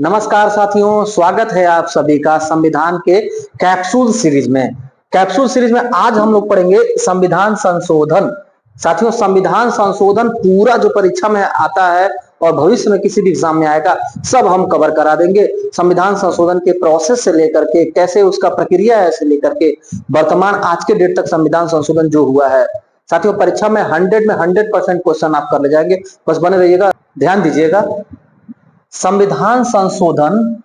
नमस्कार साथियों, स्वागत है आप सभी का संविधान के कैप्सूल सीरीज में। कैप्सूल सीरीज में आज हम लोग पढ़ेंगे संविधान संशोधन। साथियों, संविधान संशोधन पूरा जो परीक्षा में आता है और भविष्य में किसी भी एग्जाम में आएगा, सब हम कवर करा देंगे। संविधान संशोधन के प्रोसेस से लेकर के कैसे उसका प्रक्रिया है से लेकर के वर्तमान आज के डेट तक संविधान संशोधन जो हुआ है। साथियों, परीक्षा में 100% क्वेश्चन आप कर ले जाएंगे, बस बने रहिएगा, ध्यान दीजिएगा। संविधान संशोधन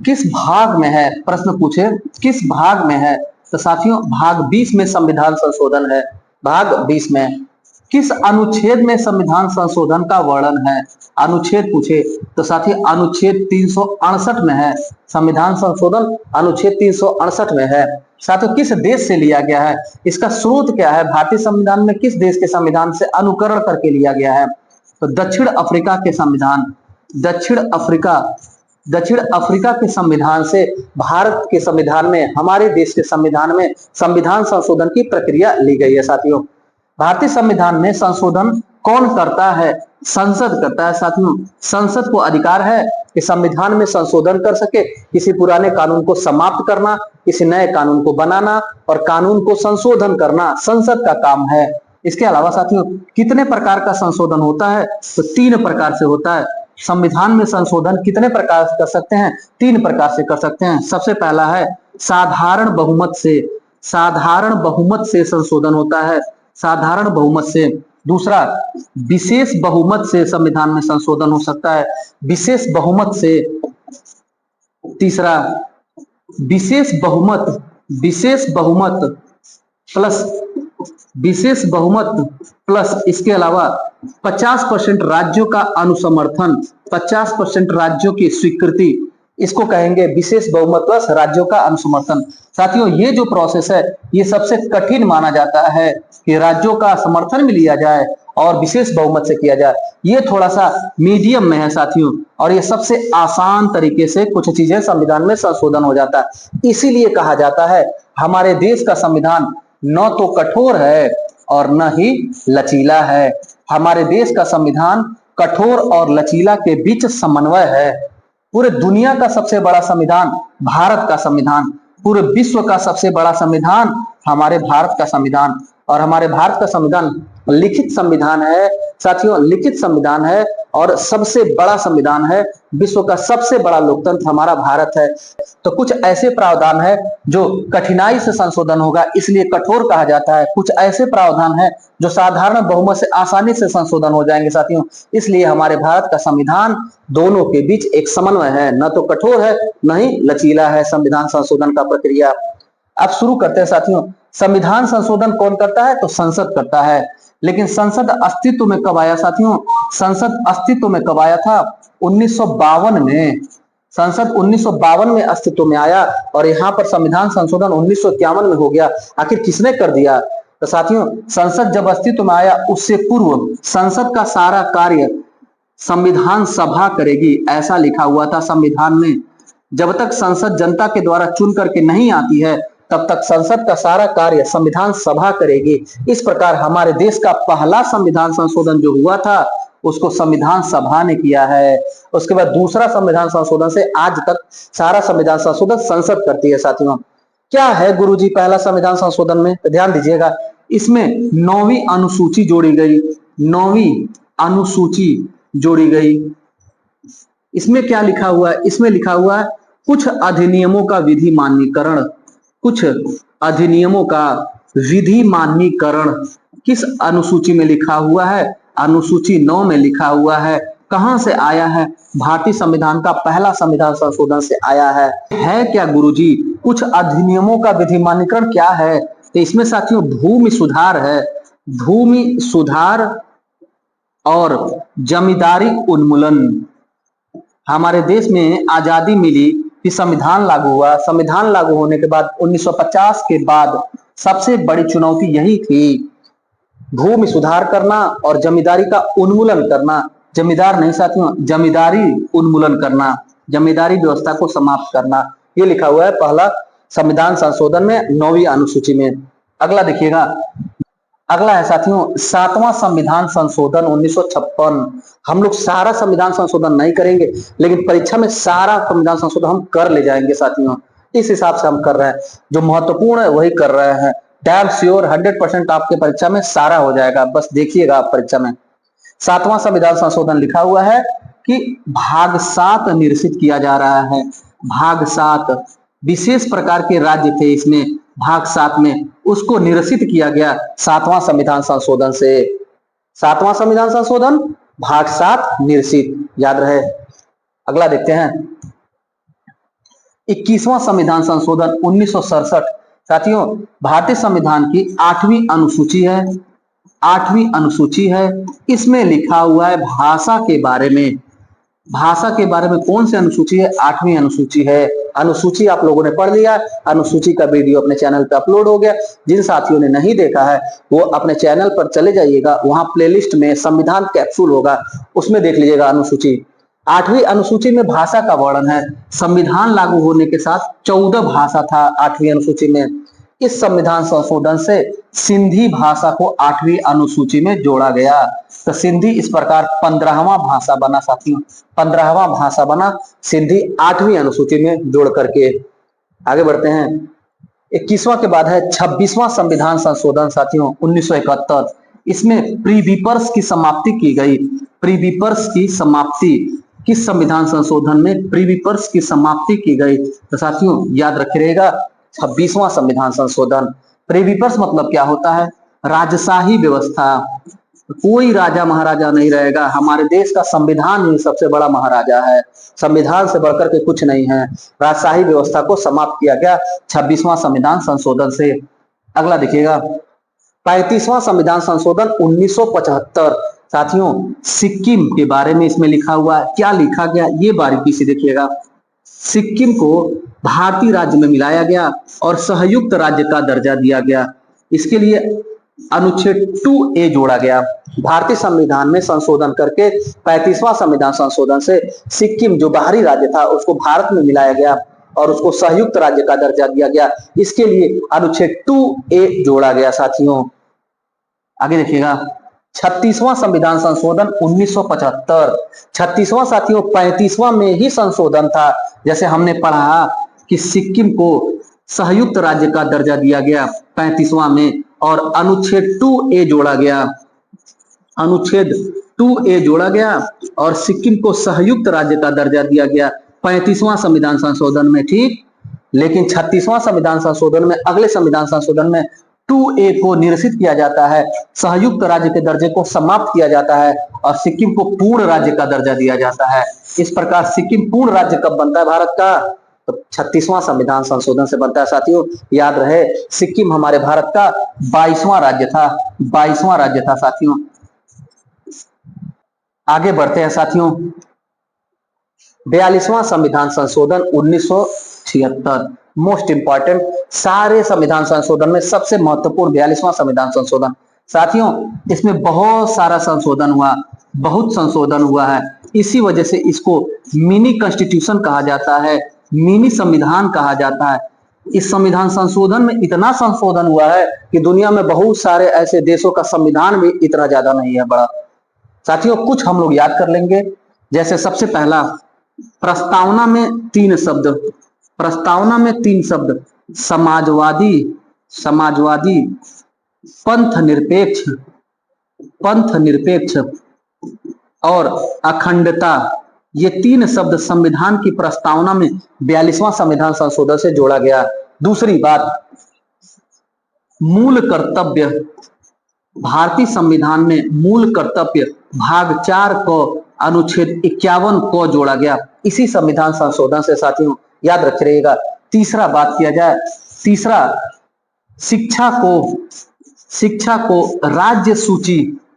किस भाग में है, प्रश्न पूछे किस भाग में है, तो साथियों भाग 20 में संविधान संशोधन है। भाग 20 में किस अनुच्छेद में संविधान संशोधन का वर्णन है, अनुच्छेद पूछे तो साथी अनुच्छेद 368 में है। संविधान संशोधन अनुच्छेद 368 में है। साथियों किस देश से लिया गया है, इसका स्रोत क्या है, भारतीय संविधान में किस देश के संविधान से अनुकरण करके लिया गया है, तो दक्षिण अफ्रीका के संविधान, दक्षिण अफ्रीका के संविधान से भारत के संविधान में, हमारे देश के संविधान में संविधान संशोधन की प्रक्रिया ली गई है। साथियों भारतीय संविधान में संशोधन कौन करता है, संसद करता है। साथियों संसद को अधिकार है कि संविधान में संशोधन कर सके, किसी पुराने कानून को समाप्त करना, किसी नए कानून को बनाना और कानून को संशोधन करना संसद का काम है। इसके अलावा साथियों कितने प्रकार का संशोधन होता है, तो 3 प्रकार से होता है। संविधान में संशोधन कितने प्रकार से कर सकते हैं, 3 प्रकार से कर सकते हैं। सबसे पहला है साधारण बहुमत से, साधारण बहुमत से संशोधन होता है, साधारण बहुमत से। दूसरा विशेष बहुमत से संविधान में संशोधन हो सकता है, विशेष बहुमत से। तीसरा विशेष बहुमत, विशेष बहुमत प्लस, विशेष बहुमत प्लस इसके अलावा 50% राज्यों का अनुसमर्थन, 50% राज्यों की स्वीकृति, इसको कहेंगे विशेष बहुमत प्लस राज्यों का अनुसमर्थन। साथियों ये जो प्रोसेस है ये सबसे कठिन माना जाता है कि राज्यों का समर्थन भी लिया जाए और विशेष बहुमत से किया जाए। ये थोड़ा सा मीडियम में है साथियों, और ये सबसे आसान तरीके से कुछ चीजें संविधान में संशोधन हो जाता है। इसीलिए कहा जाता है हमारे देश का संविधान न तो कठोर है और न ही लचीला है। हमारे देश का संविधान कठोर और लचीला के बीच समन्वय है। पूरे दुनिया का सबसे बड़ा संविधान भारत का संविधान, पूरे विश्व का सबसे बड़ा संविधान हमारे भारत का संविधान, और हमारे भारत का संविधान लिखित संविधान है। साथियों लिखित संविधान है और सबसे बड़ा संविधान है, विश्व का सबसे बड़ा लोकतंत्र हमारा भारत है। तो कुछ ऐसे प्रावधान है जो कठिनाई से संशोधन होगा, इसलिए कठोर कहा जाता है। कुछ ऐसे प्रावधान है जो साधारण बहुमत से आसानी से संशोधन हो जाएंगे साथियों, इसलिए हमारे भारत का संविधान दोनों के बीच एक समन्वय है, न तो कठोर है न ही लचीला है संविधान संशोधन का प्रक्रिया। अब शुरू करते हैं साथियों। संविधान संशोधन कौन करता है, तो संसद करता है। लेकिन संसद अस्तित्व में कब आया साथियों, संसद अस्तित्व में कब आया था, 1952 में। संसद 1952 में अस्तित्व में आया और यहाँ पर संविधान संशोधन 1951 में हो गया। आखिर किसने कर दिया, तो साथियों संसद जब अस्तित्व में आया उससे पूर्व संसद का सारा कार्य संविधान सभा करेगी, ऐसा लिखा हुआ था संविधान में। जब तक संसद जनता के द्वारा चुन करके नहीं आती है तब तक संसद का सारा कार्य संविधान सभा करेगी। इस प्रकार हमारे देश का पहला संविधान संशोधन जो हुआ था उसको संविधान सभा ने किया है। उसके बाद दूसरा संविधान संशोधन से आज तक सारा संविधान संशोधन संसद करती है। साथियों क्या है गुरुजी पहला संविधान संशोधन में, तो ध्यान दीजिएगा। इसमें 9वीं अनुसूची जोड़ी गई, 9वीं अनुसूची जोड़ी गई। इसमें क्या लिखा हुआ है, इसमें लिखा हुआ है कुछ अधिनियमों का विधि मान्यकरण, कुछ अधिनियमों का विधि मान्यकरण किस अनुसूची में लिखा हुआ है, अनुसूची 9 में लिखा हुआ है। कहां से आया है, भारतीय संविधान का पहला संविधान संशोधन से आया है क्या गुरुजी, कुछ अधिनियमों का विधि मान्यकरण क्या है, तो इसमें साथियों भूमि सुधार है, भूमि सुधार और जमींदारी उन्मूलन। हमारे देश में आजादी मिली कि संविधान लागू हुआ, संविधान लागू होने के बाद 1950 के बाद सबसे बड़ी चुनौती यही थी, भूमि सुधार करना और जमींदारी का उन्मूलन करना। जमींदार नहीं साथियों, जमींदारी उन्मूलन करना, जमींदारी व्यवस्था को समाप्त करना। ये लिखा हुआ है पहला संविधान संशोधन में 9वीं अनुसूची में। अगला देखिएगा, अगला है साथियों 7वां संविधान संशोधन 1956। हम लोग सारा संविधान संशोधन नहीं करेंगे, लेकिन परीक्षा में सारा संविधान संशोधन हम कर ले जाएंगे साथियों। इस हिसाब से हम कर रहे हैं, जो महत्वपूर्ण है वही कर रहे हैं। डैम श्योर 100% आपके परीक्षा में सारा हो जाएगा, बस देखिएगा आप परीक्षा में। 7वां संविधान संशोधन लिखा हुआ है कि भाग 7 निरसित किया जा रहा है। भाग 7 विशेष प्रकार के राज्य थे इसमें, भाग 7 में उसको निरसित किया गया 7वां संविधान संशोधन से। 7वां संविधान संशोधन, भाग 7 निरसित, याद रहे। अगला देखते हैं 21वां संविधान संशोधन 1967। साथियों भारतीय संविधान की 8वीं अनुसूची है, 8वीं अनुसूची है। इसमें लिखा हुआ है भाषा के बारे में। भाषा के बारे में कौन सी अनुसूची है? 8वीं अनुसूची है। अनुसूची आप लोगों ने पढ़ लिया, अनुसूची का वीडियो अपने चैनल पे अपलोड हो गया। जिन साथियों ने नहीं देखा है वो अपने चैनल पर चले जाइएगा, वहां प्लेलिस्ट में संविधान कैप्सूल होगा, उसमें देख लीजिएगा अनुसूची। 8वीं अनुसूची में भाषा का वर्णन है। संविधान लागू होने के साथ 14 भाषा था 8वीं अनुसूची में। इस संविधान संशोधन से सिंधी भाषा को 8वीं अनुसूची में जोड़ा गया, तो सिंधी इस प्रकार 15वां भाषा बना साथियों, 15वां भाषा बना सिंधी 8वीं अनुसूची में जोड़ करके। आगे बढ़ते हैं 21वां के बाद है 26वां संविधान संशोधन साथियों 1971। इसमें प्रीविपर्स की समाप्ति की गई। प्रीविपर्स की समाप्ति किस संविधान संशोधन में प्रीविपर्स की समाप्ति की गई? तो साथियों याद रखिएगा 26वां संविधान संशोधन। प्रीविपर्स मतलब क्या होता है? राजशाही व्यवस्था, कोई राजा महाराजा नहीं रहेगा। हमारे देश का संविधान ही सबसे बड़ा महाराजा है, संविधान से बढ़कर के कुछ नहीं है। राजशाही व्यवस्था को समाप्त किया गया 26वां संविधान संशोधन से। अगला देखिएगा 35वां संविधान संशोधन 1975। साथियों सिक्किम के बारे में इसमें लिखा हुआ है। क्या लिखा गया ये बारीकी से देखिएगा। सिक्किम को भारतीय राज्य में मिलाया गया और संयुक्त राज्य का दर्जा दिया गया। इसके लिए अनुच्छेद 2A जोड़ा गया। भारतीय संविधान में संशोधन करके 35वां संविधान संशोधन से सिक्किम जो बाहरी राज्य था उसको भारत में मिलाया गया और उसको संयुक्त राज्य का दर्जा दिया गया। इसके लिए अनुच्छेद 2A जोड़ा गया साथियों। आगे देखिएगा 36वां संविधान संशोधन 1975। 36वां साथियों 35वां में ही संशोधन था। जैसे हमने पढ़ा कि सिक्किम को संयुक्त राज्य का दर्जा दिया गया 35वां में और अनुच्छेद 2A जोड़ा गया। अनुच्छेद 2A जोड़ा गया और सिक्किम को संयुक्त राज्य का दर्जा दिया गया 35वां संविधान संशोधन में, ठीक। लेकिन 36वां संविधान संशोधन में, अगले संविधान संशोधन में 2A को निरसित किया जाता है, संयुक्त राज्य के दर्जे को समाप्त किया जाता है और सिक्किम को पूर्ण राज्य का दर्जा दिया जाता है। इस प्रकार सिक्किम पूर्ण राज्य कब बनता है भारत का? तो 36वां संविधान संशोधन से बनता है साथियों। याद रहे सिक्किम हमारे भारत का 22वां राज्य था, 22वां राज्य था साथियों। आगे बढ़ते हैं साथियों 42वां संविधान संशोधन 1976। मोस्ट इंपॉर्टेंट, सारे संविधान संशोधन में सबसे महत्वपूर्ण 42वां संविधान संशोधन। साथियों इसमें बहुत सारा संशोधन हुआ, बहुत संशोधन हुआ है। इसी वजह से इसको मिनी कॉन्स्टिट्यूशन कहा जाता है, मिनी संविधान कहा जाता है। इस संविधान संशोधन में इतना संशोधन हुआ है कि दुनिया में बहुत सारे ऐसे देशों का संविधान भी इतना ज्यादा नहीं है बड़ा। साथियों कुछ हम लोग याद कर लेंगे। जैसे सबसे पहला प्रस्तावना में 3 शब्द, प्रस्तावना में 3 शब्द, समाजवादी, समाजवादी, पंथ निरपेक्ष, पंथ निरपेक्ष और अखंडता, ये 3 शब्द संविधान की प्रस्तावना में 42वां संविधान संशोधन से जोड़ा गया। दूसरी बात मूल कर्तव्य, भारतीय संविधान में मूल कर्तव्य भाग 4 को अनुच्छेद 51 को जोड़ा गया इसी संविधान संशोधन से साथियों, याद रखिएगा। तीसरा बात किया जाए, तीसरा शिक्षा को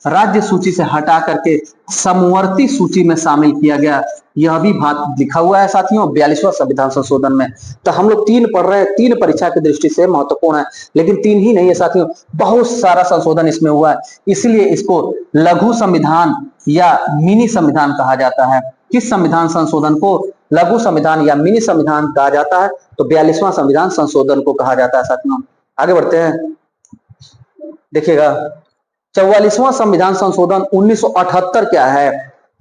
राज्य सूची से हटा करके समवर्ती सूची में शामिल किया गया। यह भी बात लिखा हुआ है साथियों 42वां संविधान संशोधन में। तो हम लोग 3 पढ़ रहे हैं, 3 परीक्षा की दृष्टि से महत्वपूर्ण है, लेकिन 3 ही नहीं है साथियों, बहुत सारा संशोधन इसमें हुआ है। इसलिए इसको लघु संविधान या मिनी संविधान कहा जाता है। किस संविधान संशोधन को लघु संविधान या मिनी संविधान कहा जाता है? तो 42वां संविधान संशोधन को कहा जाता है साथियों। आगे बढ़ते हैं देखिएगा 44वां संविधान संशोधन 1978 क्या है।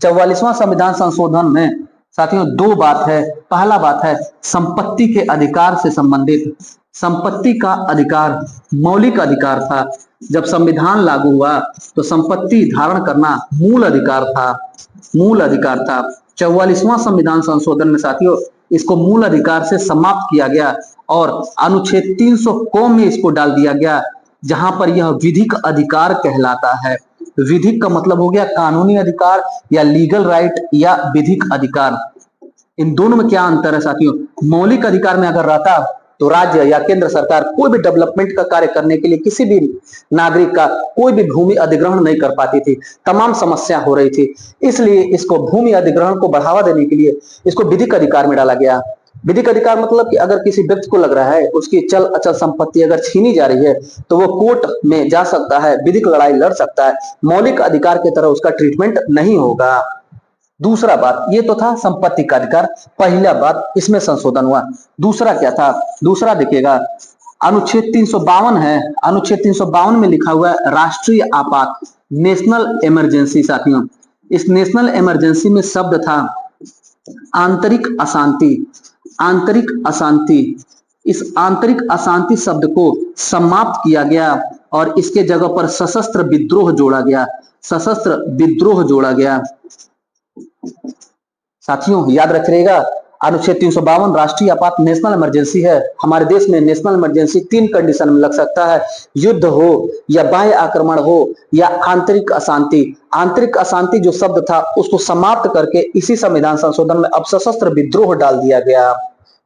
44वां संविधान संशोधन में साथियों दो बात है। पहला बात है संपत्ति के अधिकार से संबंधित। संपत्ति का अधिकार मौलिक अधिकार था। जब संविधान लागू हुआ तो संपत्ति धारण करना मूल अधिकार था। मूल अधिकार था। 44वां संविधान संशोधन में साथियों इसको मूल अधिकार से समाप्त किया गया और अनुच्छेद 300 क में इसको डाल दिया गया, जहां पर यह विधिक अधिकार कहलाता है। विधिक का मतलब हो गया कानूनी अधिकार या लीगल राइट या विधिक अधिकार। इन दोनों में क्या अंतर है साथियों। मौलिक अधिकार में अगर रहता तो राज्य या केंद्र सरकार कोई भी डेवलपमेंट का कार्य करने के लिए किसी भी नागरिक का कोई भी भूमि अधिग्रहण नहीं कर पाती थी, तमाम समस्या हो रही थी। इसलिए इसको भूमि अधिग्रहण को बढ़ावा देने के लिए इसको विधिक अधिकार में डाला गया। विधिक अधिकार मतलब कि अगर किसी व्यक्ति को लग रहा है उसकी चल अचल संपत्ति अगर छीनी जा रही है तो वो कोर्ट में जा सकता है, विधिक लड़ाई लड़ सकता है। मौलिक अधिकार की तरह उसका ट्रीटमेंट नहीं होगा। दूसरा बात ये तो था संपत्ति का अधिकार। पहला बात इसमें संशोधन हुआ। दूसरा क्या था। दूसरा देखिएगा अनुच्छेद 352 है। अनुच्छेद 352 में लिखा हुआ है राष्ट्रीय आपात, नेशनल इमरजेंसी। साथियों इस नेशनल इमरजेंसी में शब्द था आंतरिक अशांति। आंतरिक अशांति, इस आंतरिक अशांति शब्द को समाप्त किया गया और इसके जगह पर सशस्त्र विद्रोह जोड़ा गया। सशस्त्र विद्रोह जोड़ा गया। साथियों याद रखिएगा अनुच्छेद 352 राष्ट्रीय आपात नेशनल इमरजेंसी है। हमारे देश में नेशनल इमरजेंसी 3 कंडीशन में लग सकता है, युद्ध हो या बाह्य आक्रमण हो या आंतरिक अशांति। आंतरिक अशांति जो शब्द था उसको समाप्त करके इसी संविधान संशोधन में अब सशस्त्र विद्रोह डाल दिया गया।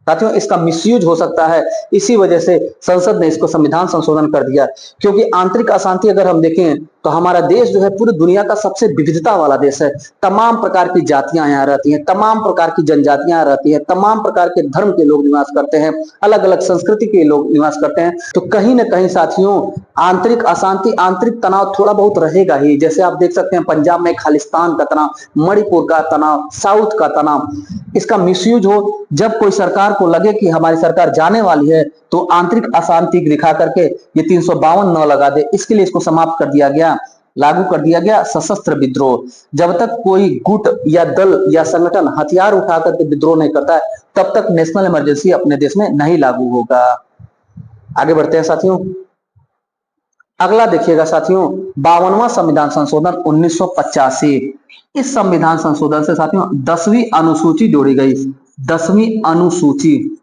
साथियों इसका मिसयूज हो सकता है, इसी वजह से संसद ने इसको संविधान संशोधन कर दिया। क्योंकि आंतरिक अशांति अगर हम देखें तो हमारा देश जो है पूरी दुनिया का सबसे विविधता वाला देश है। तमाम प्रकार की जातियां यहाँ रहती हैं, तमाम प्रकार की जनजातियां रहती हैं, तमाम प्रकार के धर्म के लोग निवास करते हैं, अलग अलग संस्कृति के लोग निवास करते हैं। तो कहीं ना कहीं साथियों आंतरिक अशांति, आंतरिक तनाव थोड़ा बहुत रहेगा ही। जैसे आप देख सकते हैं पंजाब में खालिस्तान का तनाव, मणिपुर का तनाव, साउथ का तनाव। इसका मिसयूज हो, जब कोई सरकार को लगे कि हमारी सरकार जाने वाली है तो आंतरिक अशांति दिखा करके ये 352 न लगा दे, इसके लिए इसको समाप्त कर दिया गया, लागू कर दिया गया सशस्त्र विद्रोह। जब तक कोई गुट या दल या संगठन हथियार उठा करके विद्रोह नहीं करता है तब तक नेशनल इमरजेंसी अपने देश में नहीं लागू होगा। आगे बढ़ते हैं साथियों। अगला देखिएगा साथियों 52वां संविधान संशोधन 1985। इस संविधान संशोधन से साथियों 10वीं अनुसूची जोड़ी गई। 10वीं अनुसूची,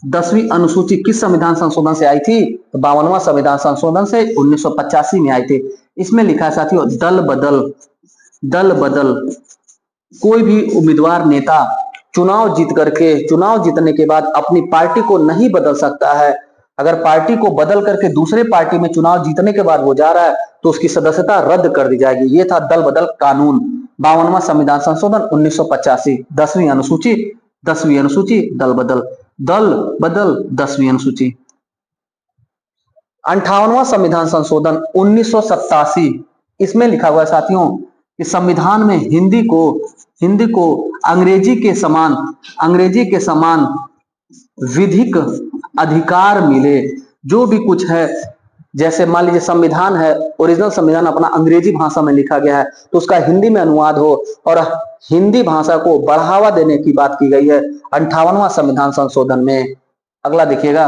10वीं अनुसूची किस संविधान संशोधन से आई थी। तो 52वां संविधान संशोधन से 1985 में आई थी। इसमें लिखा है साथियों दल बदल। दल बदल, कोई भी उम्मीदवार नेता चुनाव जीतने के बाद अपनी पार्टी को नहीं बदल सकता है। अगर पार्टी को बदल करके दूसरे पार्टी में चुनाव जीतने के बाद वो जा रहा है तो उसकी सदस्यता रद्द कर दी जाएगी। ये था दल बदल कानून। 52वां संविधान संशोधन 1985। 10वीं अनुसूची, 10वीं अनुसूची, दल बदल, दल बदल, 10वीं अनुसूची। 58वां संविधान संशोधन 1987। इसमें लिखा हुआ है साथियों कि संविधान में हिंदी को अंग्रेजी के समान विधिक अधिकार मिले। जो भी कुछ है, जैसे मान लीजिए संविधान है, ओरिजिनल संविधान अपना अंग्रेजी भाषा में लिखा गया है तो उसका हिंदी में अनुवाद हो और हिंदी भाषा को बढ़ावा देने की बात की गई है 58वां संविधान संशोधन में। अगला देखिएगा,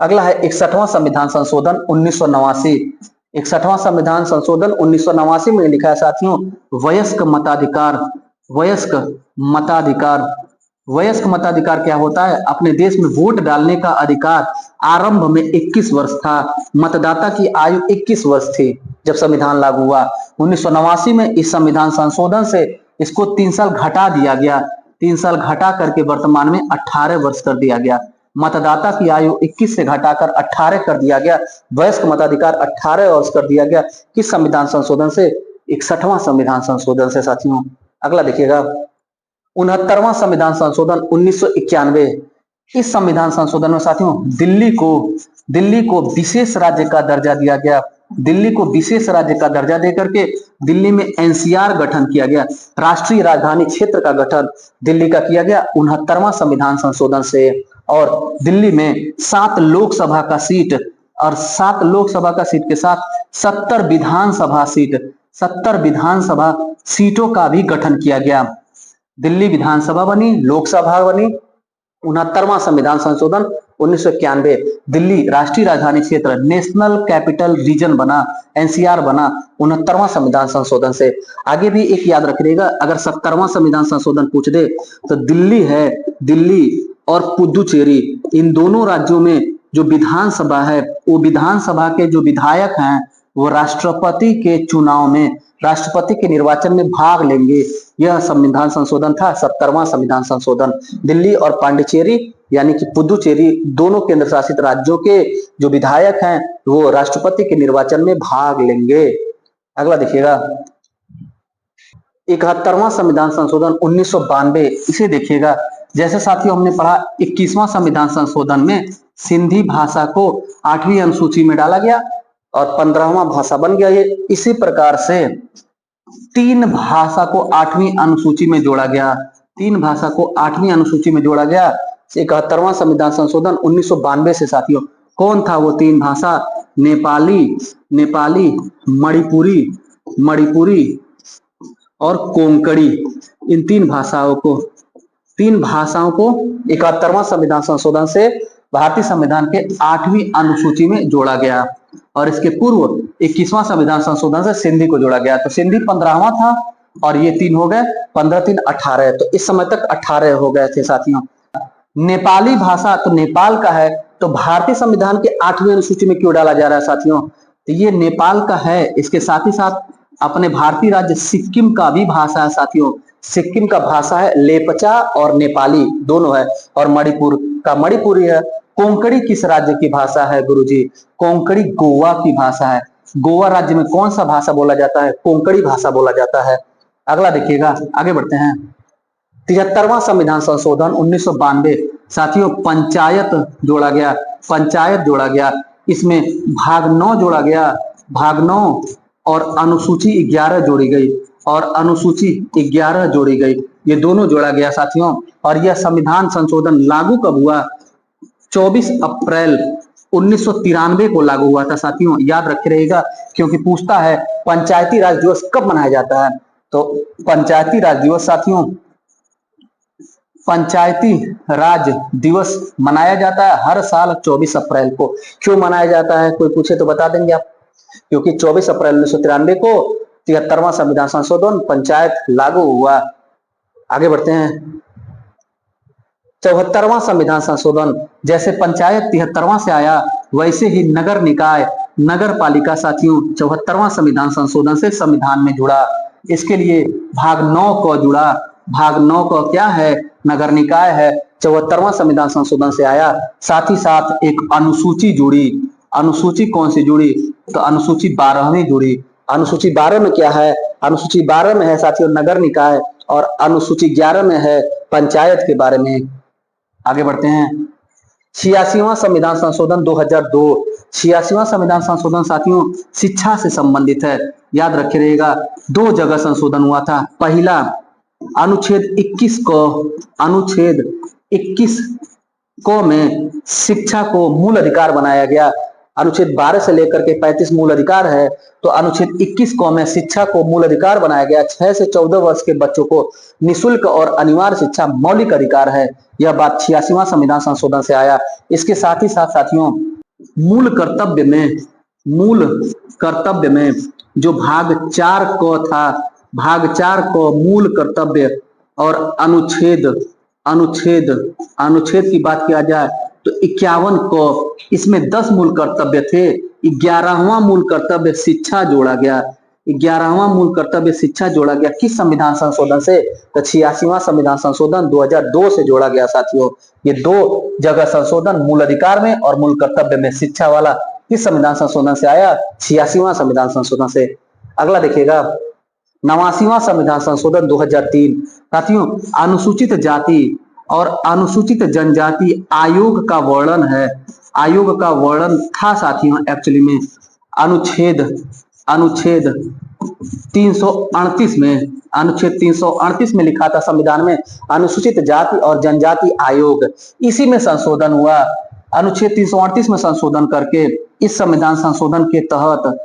अगला है 61वां संविधान संशोधन 1989। 61वां संविधान संशोधन 1989 में लिखा है साथियों वयस्क मताधिकार। वयस्क मताधिकार, वयस्क मताधिकार क्या होता है। अपने देश में वोट डालने का अधिकार आरंभ में 21 वर्ष था। मतदाता की आयु 21 वर्ष थी जब संविधान लागू हुआ। 1989 में इस संविधान संशोधन से इसको 3 साल घटा दिया गया। 3 साल घटा करके वर्तमान में 18 वर्ष कर दिया गया। मतदाता की आयु 21 से घटाकर 18 कर दिया गया। वयस्क मताधिकार 18 वर्ष कर दिया गया। किस संविधान संशोधन से। 61वां संविधान संशोधन से साथियों। अगला देखिएगा 69वां संविधान संशोधन 1991। इस संविधान संशोधन में साथियों दिल्ली को विशेष राज्य का दर्जा दिया गया। दिल्ली को विशेष राज्य का दर्जा देकर के दिल्ली में एनसीआर गठन किया गया। राष्ट्रीय राजधानी क्षेत्र का गठन दिल्ली का किया गया 69वां संविधान संशोधन से। और दिल्ली में 7 लोकसभा का सीट और 7 लोकसभा का सीट के साथ 70 विधानसभा सीटों का भी गठन किया गया। दिल्ली विधानसभा बनी, लोकसभा बनी। 69वां संविधान संशोधन 1991, दिल्ली राष्ट्रीय राजधानी क्षेत्र नेशनल कैपिटल रीजन बना, एनसीआर बना 69वां संविधान संशोधन से। आगे भी एक याद रखिएगा, अगर 70वां संविधान संशोधन पूछ दे तो दिल्ली और पुदुचेरी, इन दोनों राज्यों में जो विधानसभा है, वो विधानसभा के जो विधायक हैं वो राष्ट्रपति के चुनाव में, राष्ट्रपति के निर्वाचन में भाग लेंगे। यह संविधान संशोधन था 70वां संविधान संशोधन। दिल्ली और पांडिचेरी यानी कि पुदुचेरी दोनों केंद्र शासित राज्यों के जो विधायक हैं वो राष्ट्रपति के निर्वाचन में भाग लेंगे। अगला देखिएगा 71वां संविधान संशोधन 1992, इसे देखिएगा। जैसे साथियों हमने पढ़ा 21वां संविधान संशोधन में सिंधी भाषा को 8वीं अनुसूची में डाला गया और 15वां भाषा बन गया। ये इसी प्रकार से 3 भाषा को 8वीं अनुसूची में जोड़ा गया। 3 भाषा को 8वीं अनुसूची में जोड़ा गया 71वां संविधान संशोधन 1992 से। साथियों कौन था वो 3 भाषा? नेपाली, मणिपुरी और कोंकणी। इन 3 भाषाओं को 71वां संविधान संशोधन से भारतीय संविधान के 8वीं अनुसूची में जोड़ा गया और इसके पूर्व 21वां संविधान संशोधन से सिंधी को जोड़ा गया। तो सिंधी 15वां था और ये 3 हो गए, 15 3 18। तो इस समय तक 18 हो गए थे साथियों। नेपाली भाषा तो नेपाल का है, तो भारतीय संविधान के 8वीं अनुसूची में क्यों डाला जा रहा है साथियों? तो ये नेपाल का है, इसके साथ ही साथ अपने भारतीय राज्य सिक्किम का भी भाषा है साथियों। सिक्किम का भाषा है लेपचा और नेपाली दोनों है, और मणिपुर का मणिपुरी है। कोंकणी किस राज्य की भाषा है गुरुजी? कोंकणी गोवा की भाषा है। गोवा राज्य में कौन सा भाषा बोला जाता है? कोंकणी भाषा बोला जाता है। अगला देखिएगा, आगे बढ़ते हैं। 73वां संविधान संशोधन 1992, साथियों पंचायत जोड़ा गया। इसमें भाग 9 जोड़ा गया, भाग 9 और अनुसूची 11 जोड़ी गई, ये दोनों जोड़ा गया साथियों। और यह संविधान संशोधन लागू कब हुआ? 24 अप्रैल 1993 को लागू हुआ था साथियों। याद रखे रहेगा, क्योंकि पूछता है पंचायती राज दिवस कब मनाया जाता है। तो पंचायती राज दिवस साथियों, पंचायती राज दिवस मनाया जाता है हर साल 24 अप्रैल को। क्यों मनाया जाता है, कोई पूछे तो बता देंगे आप? क्योंकि 24 अप्रैल 1993 को 73वां संविधान संशोधन पंचायत लागू हुआ। आगे बढ़ते हैं। 74वां संविधान संशोधन, जैसे पंचायत 73वां से आया, वैसे ही नगर निकाय, नगर पालिका साथियों 74वां संविधान संशोधन से संविधान में जुड़ा। इसके लिए भाग 9 को जुड़ा। भाग 9 को क्या है? नगर निकाय है, 74वां संविधान संशोधन से आया। साथ ही साथ एक अनुसूची जुड़ी। अनुसूची कौन सी जुड़ी? तो अनुसूची 12वीं जुड़ी। अनुसूची 12 में क्या है? अनुसूची 12 में है साथियों नगर निकाय, और अनुसूची 11 में है पंचायत के बारे में। आगे बढ़ते हैं। 86वां संविधान संशोधन 2002। 86वां संविधान संशोधन साथियों शिक्षा से संबंधित है। याद रखे रहेगा, 2 जगह संशोधन हुआ था। पहला अनुच्छेद 21 को में शिक्षा को मूल अधिकार बनाया गया। अनुच्छेद 12 से लेकर के 35 मूल अधिकार है, तो अनुच्छेद 21 को में शिक्षा को मूल अधिकार बनाया गया। 6 से 14 वर्ष के बच्चों को निःशुल्क और अनिवार्य शिक्षा मौलिक अधिकार है। यह बात 86वां संविधान संशोधन से आया। इसके साथ ही साथ साथियों मूल कर्तव्य में जो भाग 4 को था, भाग 4 को मूल कर्तव्य और अनुच्छेद की बात किया जाए तो 51 को, इसमें 10 मूल कर्तव्य थे। 11वां मूल कर्तव्य शिक्षा जोड़ा गया। 11वां मूल कर्तव्य शिक्षा जोड़ा गया किस संविधान संशोधन से? तो 86वां संविधान संशोधन 2002 से जोड़ा गया साथियों। ये 2 जगह संशोधन मूल अधिकार में और मूल कर्तव्य में शिक्षा वाला किस संविधान संशोधन से आया? 86वां संविधान संशोधन से। अगला देखिएगा 89वां संविधान संशोधन 2003। साथियों अनुसूचित जाति और अनुसूचित जनजाति आयोग का वर्णन है। आयोग का वर्णन था साथियों एक्चुअली में अनुच्छेद 338 में लिखा था संविधान में, अनुसूचित जाति और जनजाति आयोग। इसी में संशोधन हुआ। अनुच्छेद 338 में संशोधन करके इस संविधान संशोधन के तहत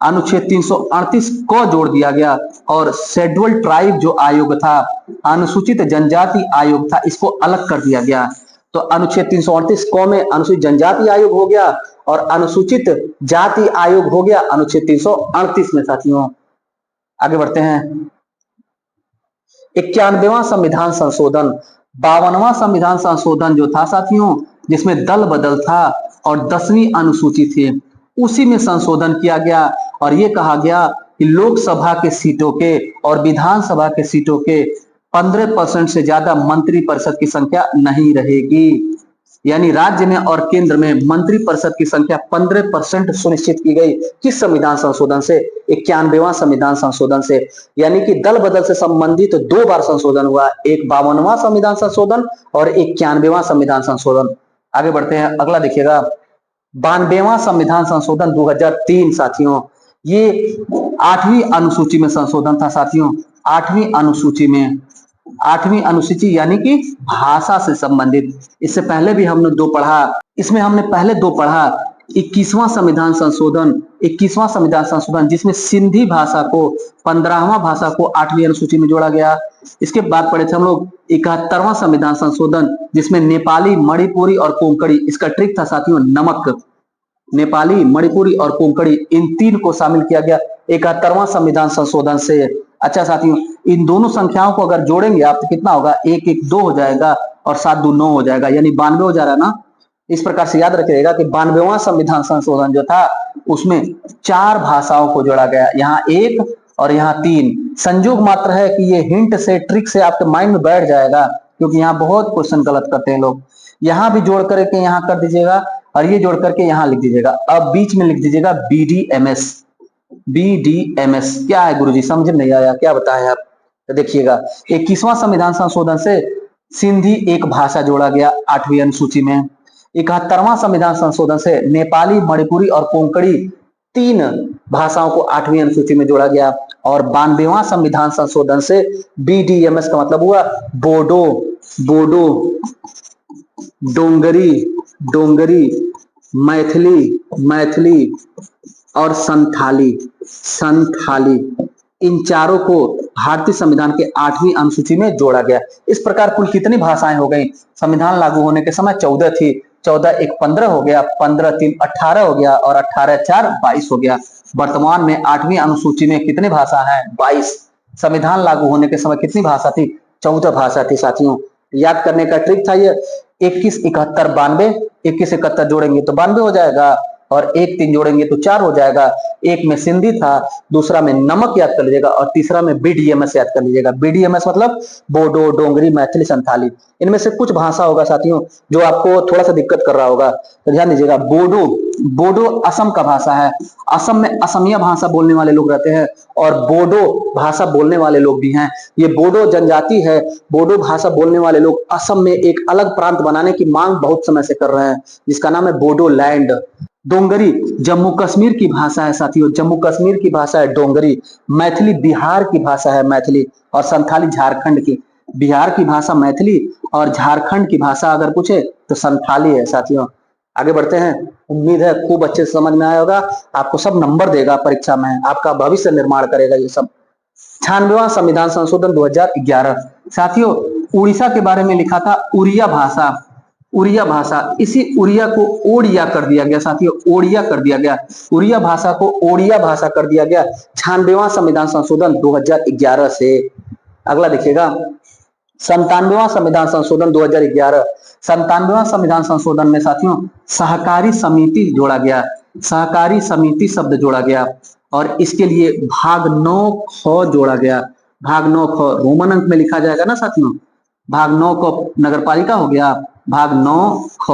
अनुच्छेद 338 को जोड़ दिया गया और शेड्यूल्ड ट्राइब जो आयोग था, अनुसूचित जनजाति आयोग था, इसको अलग कर दिया गया। तो अनुच्छेद 338 को में अनुसूचित जनजाति आयोग हो गया और अनुसूचित जाति आयोग हो गया अनुच्छेद 338 में। साथियों आगे बढ़ते हैं। 91वां संविधान संशोधन, 52वां संविधान संशोधन जो था साथियों, जिसमें दल बदल था और 10वीं अनुसूची थी, उसी में संशोधन किया गया और यह कहा गया कि लोकसभा के सीटों के और विधानसभा के सीटों के 15% से ज्यादा मंत्री परिषद की संख्या नहीं रहेगी। यानी राज्य में और केंद्र में मंत्री परिषद की संख्या 15% सुनिश्चित की गई। किस संविधान संशोधन से? 91वां संविधान संशोधन से। यानी कि दल बदल से संबंधित दो बार संशोधन हुआ, एक 52वां संविधान संशोधन और 91वां संविधान संशोधन। आगे बढ़ते हैं, अगला देखिएगा 92वां संविधान संशोधन 2003। साथियों ये 8वीं अनुसूची में संशोधन था। साथियों 8वीं अनुसूची में, 8वीं अनुसूची यानी कि भाषा से संबंधित। इससे पहले भी हमने दो पढ़ा, इसमें हमने पहले दो पढ़ा 21वां संविधान संशोधन, 21वां संविधान संशोधन जिसमें सिंधी भाषा को 15वां भाषा को 8वीं अनुसूची में जोड़ा गया। इसके बाद पढ़े थे हम लोग 71वां संविधान संशोधन जिसमें नेपाली, मणिपुरी और कोंकणी, इसका ट्रिक था साथियों नमक, नेपाली, मणिपुरी और कोंकणी इन तीन को शामिल किया गया 71वां संविधान संशोधन से। अच्छा साथियों, इन दोनों संख्याओं को अगर जोड़ेंगे आप तो कितना होगा? 1 1 2 हो जाएगा और 7 2 9 हो जाएगा, यानी 92 हो जा रहा है ना। इस प्रकार से याद रखिएगा कि 92वां संविधान संशोधन जो था उसमें 4 भाषाओं को जोड़ा गया, यहाँ 1 और यहाँ 3। संयोग मात्र है कि ये हिंट से, ट्रिक से आपके माइंड में बैठ जाएगा, क्योंकि यहाँ बहुत क्वेश्चन गलत करते हैं लोग। यहाँ भी जोड़ करके यहाँ कर दीजिएगा और ये जोड़ करके यहाँ लिख दीजिएगा। अब बीच में लिख दीजिएगा BDMS। BDMS क्या है गुरुजी? समझ नहीं आया, क्या बताएं आप? तो देखिएगा 21वां संविधान संशोधन से सिंधी एक भाषा जोड़ा गया 8वीं अनुसूची में। 71वां संविधान संशोधन से नेपाली, मणिपुरी और कोंकणी 3 भाषाओं को 8वीं अनुसूची में जोड़ा गया। और 92वां संविधान संशोधन से BDMS का मतलब हुआ बोडो, बोडो, डोंगरी, डोंगरी, मैथिली, मैथिली और संथाली, संथाली, इन चारों को भारतीय संविधान के 8वीं अनुसूची में जोड़ा गया। इस प्रकार कुल कितनी भाषाएं हो गई? संविधान लागू होने के समय 14 थी, 14 1 15 हो गया, 15 3 18 हो गया और 18 4 22 हो गया। वर्तमान में 8वीं अनुसूची में कितनी भाषा है? 22। संविधान लागू होने के समय कितनी भाषा थी? 14 भाषा थी। साथियों याद करने का ट्रिक था ये 21 71 92, 21 71 जोड़ेंगे तो 92 हो जाएगा और 1 3 जोड़ेंगे तो 4 हो जाएगा। एक में सिंधी था, दूसरा में नमक याद कर लीजिएगा और तीसरा में BDMS याद कर लीजिएगा। BDMS मतलब बोडो, डोंगरी, मैथिली, संथाली। इनमें से कुछ भाषा होगा साथियों जो आपको थोड़ा सा दिक्कत कर रहा होगा, तो ध्यान दीजिएगा। बोडो, बोडो असम का भाषा है। असम में असमिया भाषा बोलने वाले लोग रहते हैं और बोडो भाषा बोलने वाले लोग भी हैं। ये बोडो जनजाति है। बोडो भाषा बोलने वाले लोग असम में एक अलग प्रांत बनाने की मांग बहुत समय से कर रहे हैं, जिसका नाम है बोडो लैंड। डोंगरी जम्मू कश्मीर की भाषा है साथियों, जम्मू कश्मीर की भाषा है डोंगरी। मैथिली बिहार की भाषा है, मैथिली। और संथाली झारखंड की। बिहार की भाषा मैथिली और झारखंड की भाषा अगर पूछे तो संथाली है। साथियों आगे बढ़ते हैं। उम्मीद है खूब अच्छे से समझ में आया होगा। आपको सब नंबर देगा परीक्षा में, आपका भविष्य निर्माण करेगा ये सब। 96वां संविधान संशोधन 2011। साथियों उड़ीसा के बारे में लिखा था उड़िया भाषा, उड़िया भाषा, इसी उड़िया को ओडिया कर दिया गया। साथियों ओडिया कर दिया गया, उड़िया भाषा को ओडिया भाषा कर दिया गया 96वां संविधान संशोधन 2011 से। अगला देखिएगा 97वां संविधान संशोधन 2011। 97वां संविधान संशोधन में साथियों सहकारी समिति जोड़ा गया, सहकारी समिति शब्द जोड़ा गया और इसके लिए भाग 9 ख जोड़ा गया। भाग 9 ख रोमन अंक में लिखा जाएगा ना साथियों। भाग 9 क नगरपालिका हो गया, भाग 9 ख,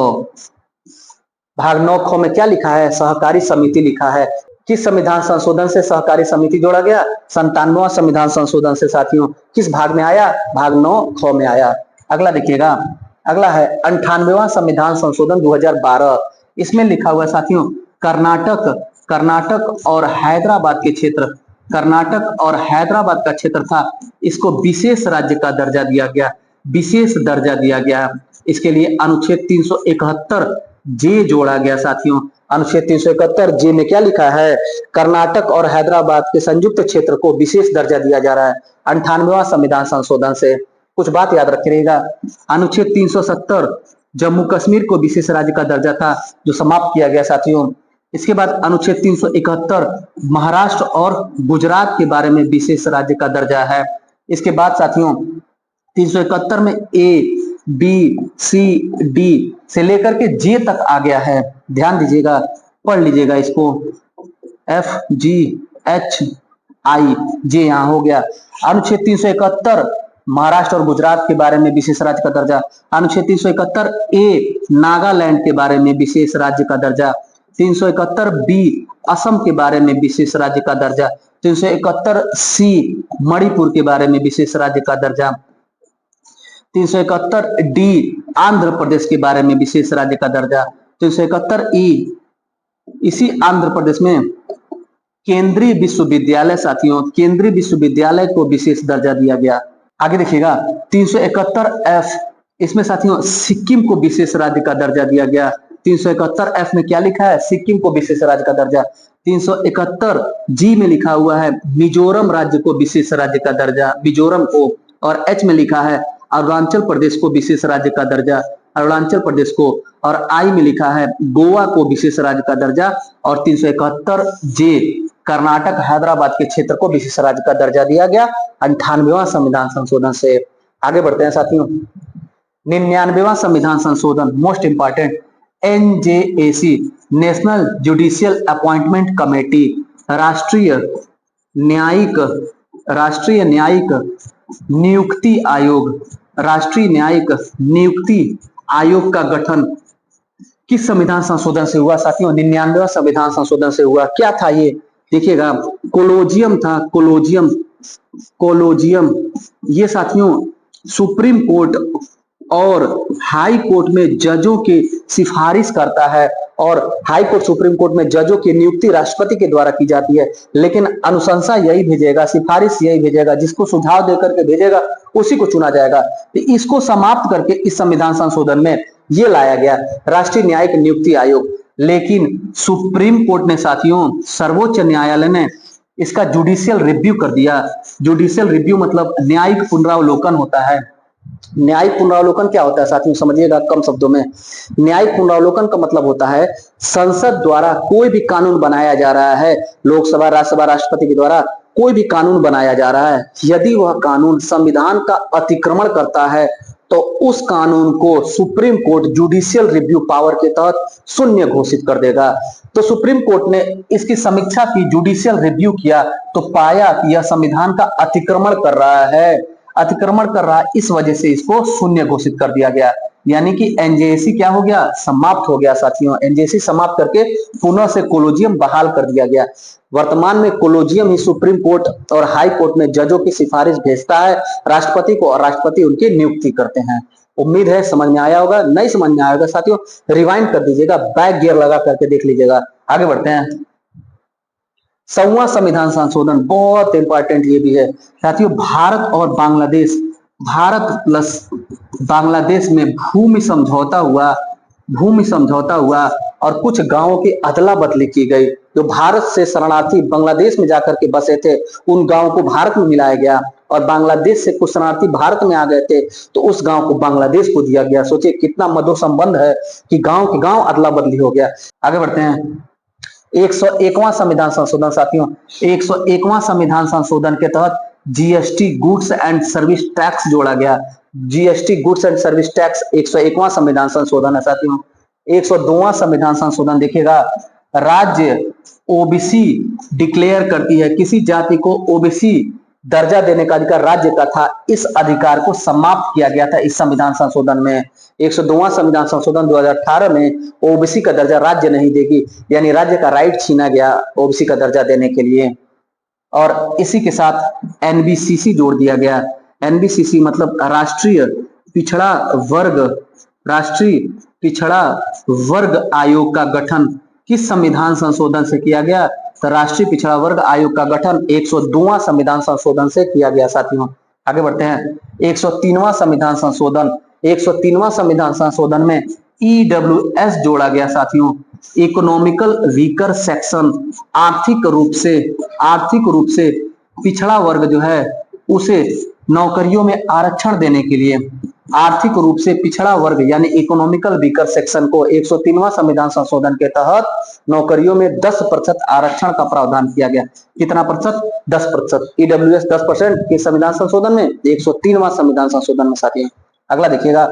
भाग 9 ख में क्या लिखा है? सहकारी समिति लिखा है। किस संविधान संशोधन से सहकारी समिति जोड़ा गया? 97वां संविधान संशोधन से। साथियों किस भाग में आया? भाग 9 ख में आया। अगला देखिएगा, अगला है 98वां संविधान संशोधन 2012। इसमें लिखा हुआ साथियों कर्नाटक, कर्नाटक और हैदराबाद के क्षेत्र, कर्नाटक और हैदराबाद का क्षेत्र था, इसको विशेष राज्य का दर्जा दिया गया, विशेष दर्जा दिया गया। इसके लिए अनुच्छेद 371 जे जोड़ा गया साथियों। अनुच्छेद 371 जे में क्या लिखा है, कर्नाटक और हैदराबाद के संयुक्त क्षेत्र को विशेष दर्जा दिया जा रहा है 98वां संविधान संशोधन से। कुछ बात याद रखिएगा। अनुच्छेद 370 जम्मू कश्मीर को विशेष राज्य का दर्जा था, जो समाप्त किया गया साथियों। इसके बाद अनुच्छेद 371 महाराष्ट्र और गुजरात के बारे में विशेष राज्य का दर्जा है। इसके बाद साथियों 371 में ए, बी, सी, डी से लेकर के जे तक आ गया है। ध्यान दीजिएगा, पढ़ लीजिएगा इसको। एफ, जी, एच, आई, जे यहाँ हो गया। अनुच्छेद 371 महाराष्ट्र और गुजरात के बारे में विशेष राज्य का दर्जा। अनुच्छेद 371 ए नागालैंड के बारे में विशेष राज्य का दर्जा। 371 बी असम के बारे में विशेष राज्य का दर्जा। 371 सी मणिपुर के बारे में विशेष राज्य का दर्जा। 371 डी आंध्र प्रदेश के बारे में विशेष राज्य का दर्जा। 371 ई इसी आंध्र प्रदेश में केंद्रीय विश्वविद्यालय साथियों, केंद्रीय विश्वविद्यालय को विशेष दर्जा दिया गया। आगे देखिएगा 371 एफ, इसमें साथियों सिक्किम को विशेष राज्य का दर्जा दिया गया। 371 एफ में क्या लिखा है, सिक्किम को विशेष राज्य का दर्जा। 371 जी में लिखा हुआ है मिजोरम राज्य को विशेष राज्य का दर्जा, मिजोरम को। और एच में लिखा है अरुणाचल प्रदेश को विशेष राज्य का दर्जा, अरुणाचल प्रदेश को। और आई में लिखा है गोवा को विशेष राज्य का दर्जा। और 371 जे कर्नाटक हैदराबाद के क्षेत्र को विशेष राज्य का दर्जा दिया गया 98वां संविधान संशोधन से। आगे बढ़ते हैं साथियों 99वां संविधान संशोधन, most important, NJAC national judicial appointment committee, राष्ट्रीय न्यायिक नियुक्ति आयोग, राष्ट्रीय न्यायिक नियुक्ति आयोग का गठन किस संविधान संशोधन से हुआ साथियों, 99वां संविधान संशोधन से हुआ। क्या था ये, देखिएगा कोलोजियम था, कोलोजियम ये साथियों सुप्रीम कोर्ट और हाई कोर्ट में जजों की सिफारिश करता है। और हाई कोर्ट सुप्रीम कोर्ट में जजों की नियुक्ति राष्ट्रपति के द्वारा की जाती है, लेकिन अनुशंसा यही भेजेगा, सिफारिश यही भेजेगा, जिसको सुझाव देकर के भेजेगा उसी को चुना जाएगा। तो इसको समाप्त करके इस संविधान संशोधन में ये लाया गया राष्ट्रीय न्यायिक नियुक्ति आयोग। लेकिन सुप्रीम कोर्ट ने साथियों, सर्वोच्च न्यायालय ने इसका जुडिशियल रिव्यू कर दिया। जुडिशियल रिव्यू मतलब न्यायिक पुनरावलोकन होता है। न्यायिक पुनरावलोकन क्या होता है साथियों, समझिएगा कम शब्दों में। न्यायिक पुनरावलोकन का मतलब होता है संसद द्वारा कोई भी कानून बनाया जा रहा है, लोकसभा, राज्यसभा, राष्ट्रपति के द्वारा कोई भी कानून बनाया जा रहा है, यदि वह कानून संविधान का अतिक्रमण करता है तो उस कानून को supreme court judicial review power के तहत शून्य घोषित कर देगा। तो सुप्रीम कोर्ट ने इसकी समीक्षा की, जुडिशियल रिव्यू किया तो पाया कि यह संविधान का अतिक्रमण कर रहा है, इस वजह से इसको शून्य घोषित कर दिया गया। यानी कि एनजेएसी क्या हो गया, समाप्त हो गया साथियों। एनजेएसी समाप्त करके पुनः से कोलोजियम बहाल कर दिया गया। वर्तमान में कोलोजियम ही सुप्रीम कोर्ट और हाई कोर्ट में जजों की सिफारिश भेजता है राष्ट्रपति को, और राष्ट्रपति उनकी नियुक्ति करते हैं। उम्मीद है समझ में आया होगा। नहीं समझ में आएगा साथियों रिवाइंड कर दीजिएगा, बैक गियर लगा करके देख लीजिएगा। आगे बढ़ते हैं 100वां संविधान संशोधन, बहुत इंपॉर्टेंट ये भी है साथियों। भारत और बांग्लादेश, भारत प्लस बांग्लादेश में भूमि समझौता हुआ और कुछ गांवों की अदला बदली की गई। जो भारत से शरणार्थी बांग्लादेश में जाकर के बसे थे, उन गांवों को भारत में मिलाया गया, और बांग्लादेश से कुछ शरणार्थी भारत में आ गए थे तो उस गांव को बांग्लादेश को दिया गया। सोचिए कितना मधुर संबंध है कि गांव के गांव अदला बदली हो गया। आगे बढ़ते हैं 101वां संविधान संशोधन साथियों। 101वां संविधान संशोधन के तहत GST goods and service tax जोड़ा गया। GST goods and service tax 101वां संविधान संशोधन है साथियों। 102वां संविधान संशोधन देखिएगा, राज्य ओबीसी डिक्लेयर करती है, किसी जाति को ओबीसी दर्जा देने का अधिकार राज्य का था, इस अधिकार को समाप्त किया गया था इस संविधान संशोधन में। 102वां संविधान संशोधन 2018 में ओबीसी का दर्जा राज्य नहीं देगी, यानी राज्य का राइट छीना गया ओबीसी का दर्जा देने के लिए। और इसी के साथ एनबीसीसी जोड़ दिया गया। एनबीसीसी मतलब राष्ट्रीय पिछड़ा वर्ग आयोग का गठन किस संविधान संशोधन से किया गया, तो राष्ट्रीय पिछड़ा वर्ग आयोग का गठन 102वां संविधान संशोधन से किया गया साथियों। आगे बढ़ते हैं 103वां संविधान संशोधन। 103वां संविधान संशोधन में EWS जोड़ा गया साथियों, इकोनॉमिकल वीकर सेक्शन, आर्थिक रूप से पिछड़ा वर्ग जो है उसे नौकरियों में आरक्षण देने के लिए, आर्थिक रूप से पिछड़ा वर्ग यानी इकोनॉमिकल वीकर सेक्शन को 103वां संविधान संशोधन के तहत नौकरियों में 10% आरक्षण का प्रावधान किया गया। कितना प्रतिशत? 10%। EWS 10% के संविधान संशोधन में, 103वां संविधान संशोधन में साथियों। अगला देखिएगा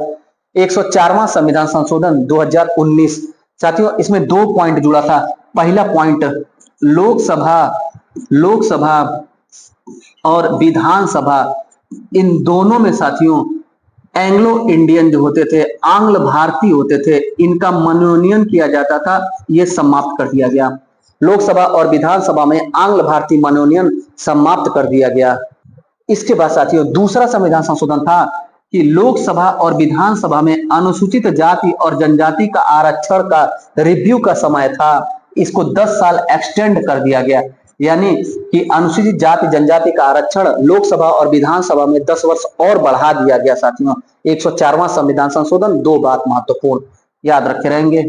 104वां संविधान संशोधन 2019 साथियों, इसमें 2 पॉइंट जुड़ा था। पहला पॉइंट, लोकसभा और विधानसभा इन दोनों में साथियों एंग्लो इंडियन जो होते थे, आंग्ल भारतीय होते थे, इनका मनोनयन किया जाता था, ये समाप्त कर दिया गया। लोकसभा और विधानसभा में आंग्ल भारतीय मनोनयन समाप्त कर दिया गया। इसके बाद साथियों दूसरा संविधान संशोधन था कि लोकसभा और विधानसभा में अनुसूचित जाति और जनजाति का आरक्षण का रिव्यू का समय था, इसको 10 साल एक्सटेंड कर दिया गया। यानी कि अनुसूचित जाति जनजाति का आरक्षण लोकसभा और विधानसभा में 10 वर्ष और बढ़ा दिया गया साथियों। 104वां संविधान संशोधन, 2 बात महत्वपूर्ण याद रखे रहेंगे।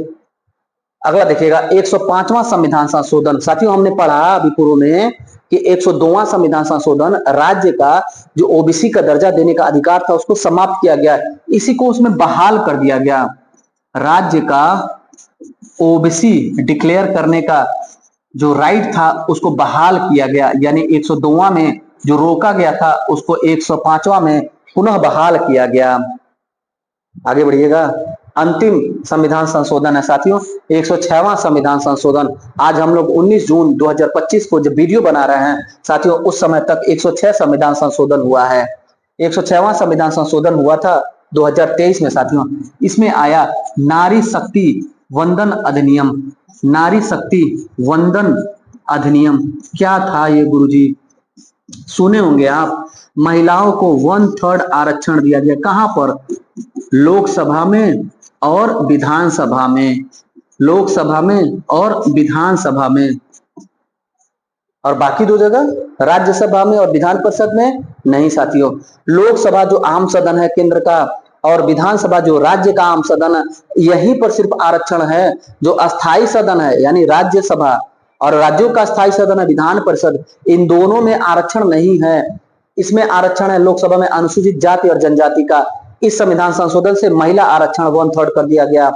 अगला देखिएगा 105वां संविधान संशोधन साथियों, हमने पढ़ा अभी पूर्व में कि 102वां संविधान संशोधन राज्य का जो ओबीसी का दर्जा देने का अधिकार था उसको समाप्त किया गया, इसी को उसमें बहाल कर दिया गया। राज्य का ओबीसी डिक्लेयर करने का जो राइट था उसको बहाल किया गया, यानी 102वां में जो रोका गया था उसको 105वां में पुनः बहाल किया गया। आगे बढ़िएगा, अंतिम संविधान संशोधन है साथियों 106वां संविधान संशोधन। आज हम लोग 19 जून 2025 को जब वीडियो बना रहे हैं साथियों, उस समय तक 106 संविधान संशोधन हुआ है। 106वां संविधान संशोधन हुआ था 2023 में साथियों। इसमें आया नारी शक्ति वंदन अधिनियम। नारी शक्ति वंदन अधिनियम क्या था ये गुरुजी? सुने होंगे आप। महिलाओं को 1/3 आरक्षण दिया गया। कहां पर? लोकसभा में और विधानसभा में, लोकसभा में और विधानसभा में, और बाकी 2 जगह राज्यसभा में और विधान परिषद में नहीं साथियों। लोकसभा जो आम सदन है केंद्र का और विधानसभा जो राज्य का आम सदन है, यहीं पर सिर्फ आरक्षण है। जो अस्थाई सदन है यानी राज्यसभा और राज्यों का स्थायी सदन है विधान परिषद, इन दोनों में आरक्षण नहीं है। इसमें आरक्षण है लोकसभा में अनुसूचित जाति और जनजाति का। इस संविधान संशोधन से महिला आरक्षण 1/3 कर दिया गया।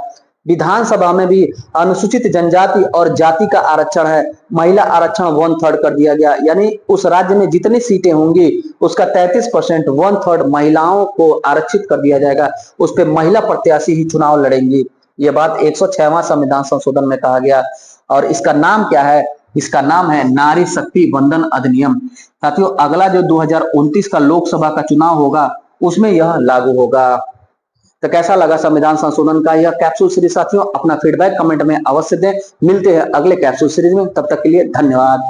विधानसभा में भी अनुसूचित जनजाति और जाति का आरक्षण है, महिला आरक्षण 1/3 कर दिया गया। यानी उस राज्य में जितनी सीटें होंगी उसका 33% 1/3 महिलाओं को आरक्षित कर दिया जाएगा। उस पर महिला प्रत्याशी ही चुनाव लड़ेंगी। ये बात 106वां संविधान संशोधन में कहा गया। और इसका नाम क्या है? इसका नाम है नारी शक्ति वंदन अधिनियम। साथियों अगला जो 2029 का लोकसभा का चुनाव होगा उसमें यह लागू होगा। तो कैसा लगा संविधान संशोधन का यह कैप्सूल सीरीज साथियों? अपना फीडबैक कमेंट में अवश्य दें। मिलते हैं अगले कैप्सूल सीरीज में, तब तक के लिए धन्यवाद।